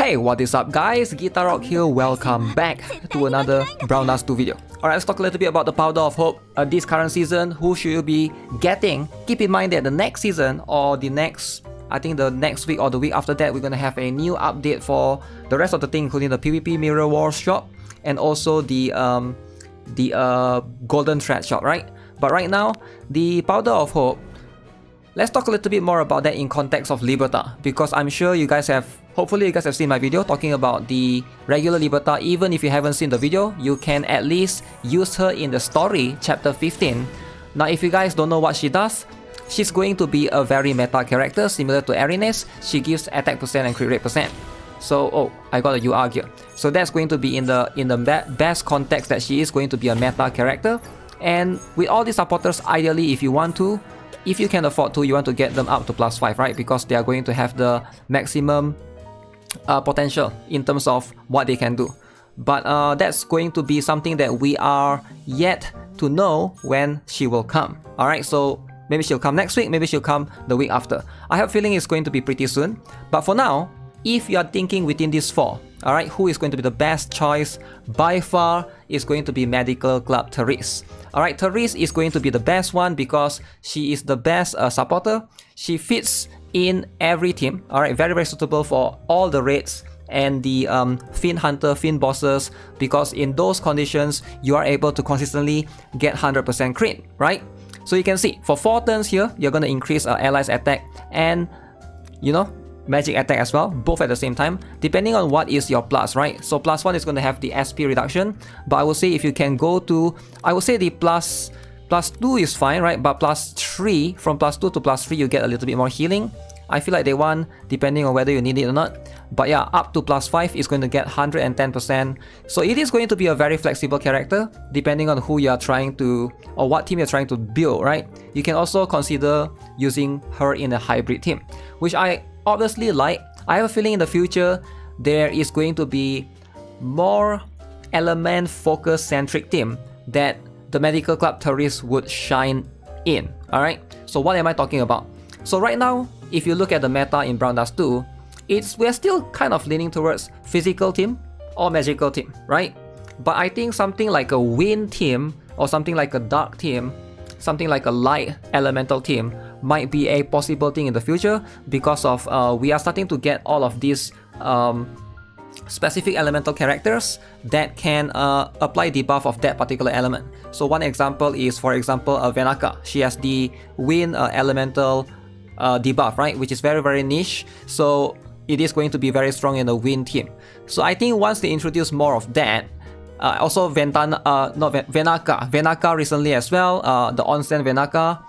Hey, what is up guys? GuitarRock here, welcome back to another Brown Dust 2 video. Alright, let's talk a little bit about the Powder of Hope. This current season, who should you be getting? Keep in mind that the next season or the next, I think the next week or the week after that, we're gonna have a new update for the rest of the thing, including the PvP Mirror Wars shop and also the Golden Thread shop, right? But right now, the Powder of Hope, let's talk a little bit more about that in context of Liberta, because I'm sure you guys have, hopefully you guys have seen my video talking about the regular Liberta. Even if you haven't seen the video, you can at least use her in the story, chapter 15. Now if you guys don't know what she does, she's going to be a very meta character similar to Arenes. She gives attack percent and crit rate percent. So, oh, I got a UR gear. So that's going to be in the best context that she is going to be a meta character. And with all these supporters, ideally if you want to, if you can afford to, you want to get them up to +5, right? Because they are going to have the maximum potential in terms of what they can do. But that's going to be something that we are yet to know when she will come. Alright, so maybe she'll come next week, maybe she'll come the week after. I have a feeling it's going to be pretty soon. But for now, if you are thinking within these four, alright, who is going to be the best choice? By far is going to be Medical Club Teresse. Alright, Teresse is going to be the best one because she is the best supporter. She fits in every team. Alright, very suitable for all the raids and the Fiend Hunter, Fiend bosses, because in those conditions you are able to consistently get 100% crit, right? So you can see for 4 turns here, you're going to increase allies attack and, you know, magic attack as well, both at the same time, depending on what is your plus, right? So +1 is going to have the SP reduction, but I would say if you can go to, I would say the plus 2 is fine, right? But +3, from +2 to +3, you get a little bit more healing. I feel like they want, depending on whether you need it or not. But yeah, up to +5 is going to get 110%. So it is going to be a very flexible character, depending on who you are trying to, or what team you're trying to build, right? You can also consider using her in a hybrid team, which I obviously like. I have a feeling in the future there is going to be more element focus centric team that the Medical Club Teresse would shine in. Alright, so what am I talking about? So right now, if you look at the meta in Brown Dust 2, we're still kind of leaning towards physical team or magical team, right? But I think something like a wind team or something like a dark team, something like a light elemental team might be a possible thing in the future, because of we are starting to get all of these specific elemental characters that can apply debuff of that particular element. So one example is, for example, Venaka. She has the wind elemental debuff, right, which is very niche. So it is going to be very strong in the wind team. So I think once they introduce more of that, also Venaka recently as well, the Onsen Venaka.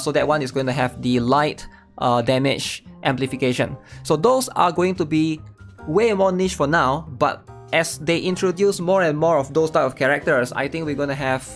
So that one is going to have the light damage amplification. So those are going to be way more niche for now, but as they introduce more and more of those type of characters, I think we're going to have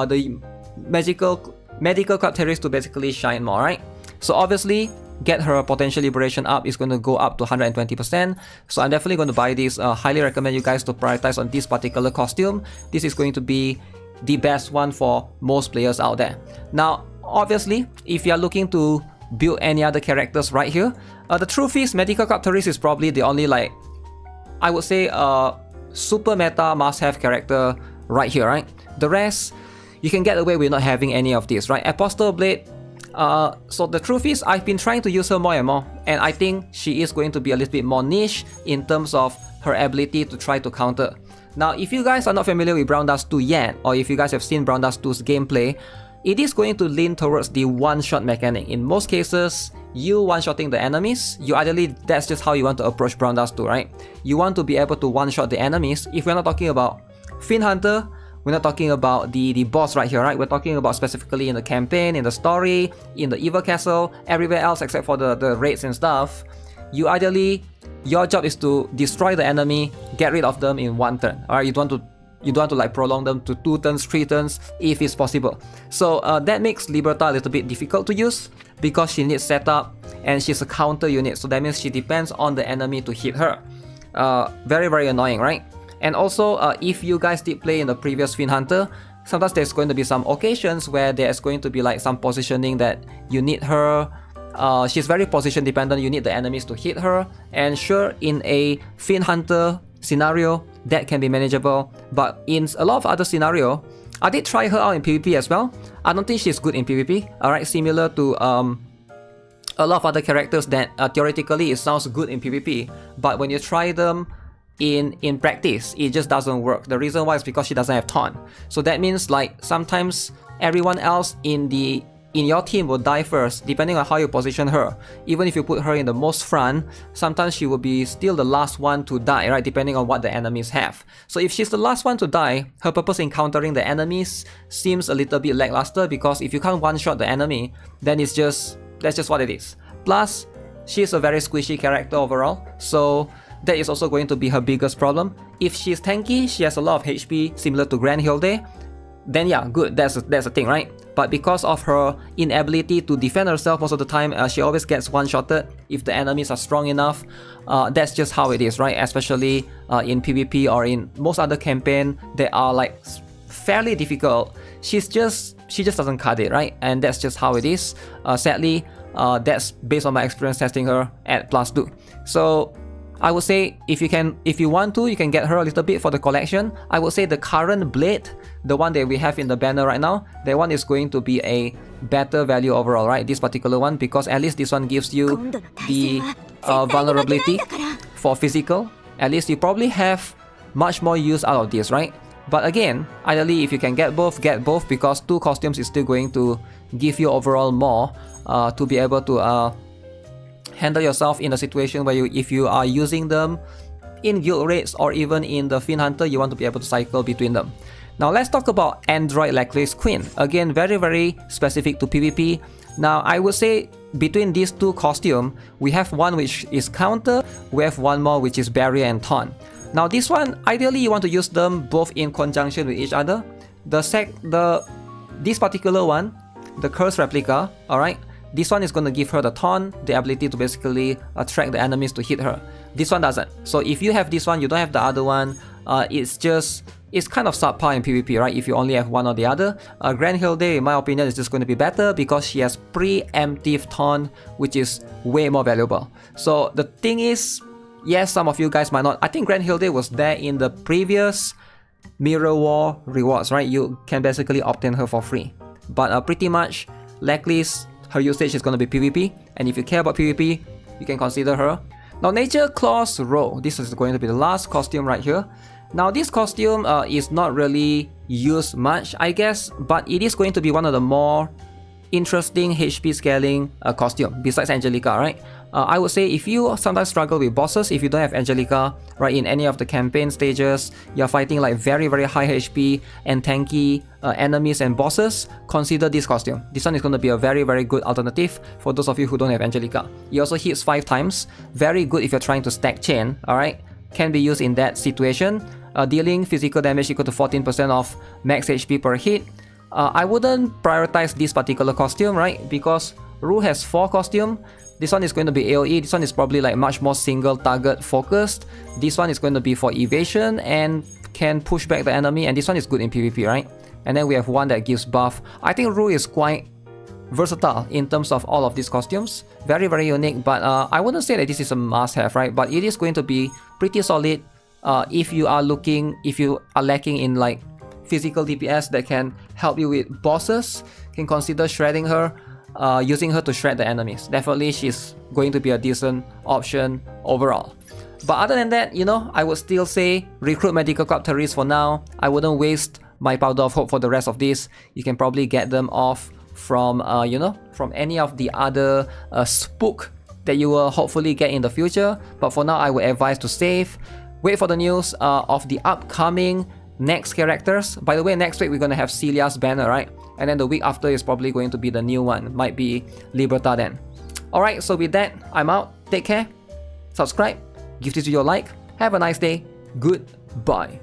the Medical Club Teresse to basically shine more, right? So obviously, get her potential liberation up is going to go up to 120%. So I'm definitely going to buy this. Highly recommend you guys to prioritize on this particular costume. This is going to be the best one for most players out there. Now, obviously, if you are looking to build any other characters right here, the truth is Medical Club Teresse is probably the only, like, I would say super meta must-have character right here, right? The rest, you can get away with not having any of this, right? Apostle Blade, so the truth is I've been trying to use her more and more, and I think she is going to be a little bit more niche in terms of her ability to try to counter. Now, if you guys are not familiar with Brown Dust 2 yet, or if you guys have seen Brown Dust 2's gameplay, it is going to lean towards the one-shot mechanic. In most cases, you one-shotting the enemies, you ideally, that's just how you want to approach Brown Dust 2, right? You want to be able to one-shot the enemies. If we're not talking about Fiend Hunter, we're not talking about the boss right here, right? We're talking about specifically in the campaign, in the story, in the Evil Castle, everywhere else except for the raids and stuff. You ideally, your job is to destroy the enemy, get rid of them in 1 turn. Alright, you don't want to like prolong them to 2 turns, 3 turns if it's possible. So that makes Liberta a little bit difficult to use because she needs setup and she's a counter unit. So that means she depends on the enemy to hit her. Very annoying, right? And also, if you guys did play in the previous Fiend Hunter, sometimes there's going to be some occasions where there's going to be like some positioning that you need her She's very position dependent, you need the enemies to hit her, and sure, in a Fiend Hunter scenario, that can be manageable, but in a lot of other scenario, I did try her out in PvP as well. I don't think she's good in PvP, alright, similar to a lot of other characters that theoretically it sounds good in PvP, but when you try them in practice, it just doesn't work. The reason why is because she doesn't have taunt. So that means like sometimes everyone else in your team will die first, depending on how you position her. Even if you put her in the most front, sometimes she will be still the last one to die, right? Depending on what the enemies have. So if she's the last one to die, her purpose in countering the enemies seems a little bit lackluster, because if you can't one-shot the enemy, then that's just what it is. Plus, she's a very squishy character overall, so that is also going to be her biggest problem. If she's tanky, she has a lot of HP similar to Grand Hilde, then yeah, good, that's a thing, right? But because of her inability to defend herself most of the time, she always gets one-shotted if the enemies are strong enough. That's just how it is, right? Especially in PvP or in most other campaign that are like fairly difficult. She just doesn't cut it, right? And that's just how it is. Sadly, that's based on my experience testing her at +2. So I would say if you want to, you can get her a little bit for the collection. I would say the current blade, the one that we have in the banner right now, that one is going to be a better value overall, right? This particular one, because at least this one gives you the vulnerability for physical. At least you probably have much more use out of this, right? But again, ideally if you can get both, because 2 costumes is still going to give you overall more to be able to handle yourself in a situation where if you are using them in guild raids or even in the Fiend Hunter, you want to be able to cycle between them. Now let's talk about Android Lecliss Queen. Again, very specific to PvP. Now I would say between these 2 costumes, we have one which is counter, we have one more which is barrier and taunt. Now this one, ideally you want to use them both in conjunction with each other. This particular one, the Curse Replica, alright, this one is going to give her the taunt, the ability to basically attract the enemies to hit her. This one doesn't. So if you have this one, you don't have the other one, it's kind of subpar in PvP, right? If you only have one or the other. Grand Hilde, in my opinion, is just going to be better because she has preemptive taunt, which is way more valuable. So the thing is, yes, some of you guys might not. I think Grand Hilde was there in the previous Mirror War rewards, right? You can basically obtain her for free. But pretty much, Lecliss, her usage is going to be PvP, and if you care about PvP, you can consider her. Now, Nature Claws Row. This is going to be the last costume right here. Now, this costume is not really used much, I guess, but it is going to be one of the more interesting HP scaling costume besides Angelica, right? I would say if you sometimes struggle with bosses, if you don't have Angelica, right, in any of the campaign stages, you're fighting like very high HP and tanky enemies and bosses, consider this costume. This one is going to be a very good alternative for those of you who don't have Angelica. It also hits 5 times, very good if you're trying to stack chain, alright? Can be used in that situation, dealing physical damage equal to 14% of max HP per hit. I wouldn't prioritize this particular costume, right? Because Rue has 4 costumes. This one is going to be AoE. This one is probably like much more single target focused. This one is going to be for evasion and can push back the enemy. And this one is good in PvP, right? And then we have one that gives buff. I think Rue is quite versatile in terms of all of these costumes. Very unique. But I wouldn't say that this is a must-have, right? But it is going to be pretty solid if you are lacking in like physical DPS that can help you with bosses. Can consider shredding her, using her to shred the enemies. Definitely she's going to be a decent option overall. But other than that, you know, I would still say recruit Medical Club Teresse for now. I wouldn't waste my Powder of Hope for the rest of this. You can probably get them off from from any of the other spook that you will hopefully get in the future. But for now, I would advise to save. Wait for the news of the upcoming next characters. By the way, next week we're gonna have Celia's banner, right? And then the week after is probably going to be the new one. Might be Liberta then. Alright, so with that, I'm out. Take care. Subscribe. Give this video a like. Have a nice day. Goodbye.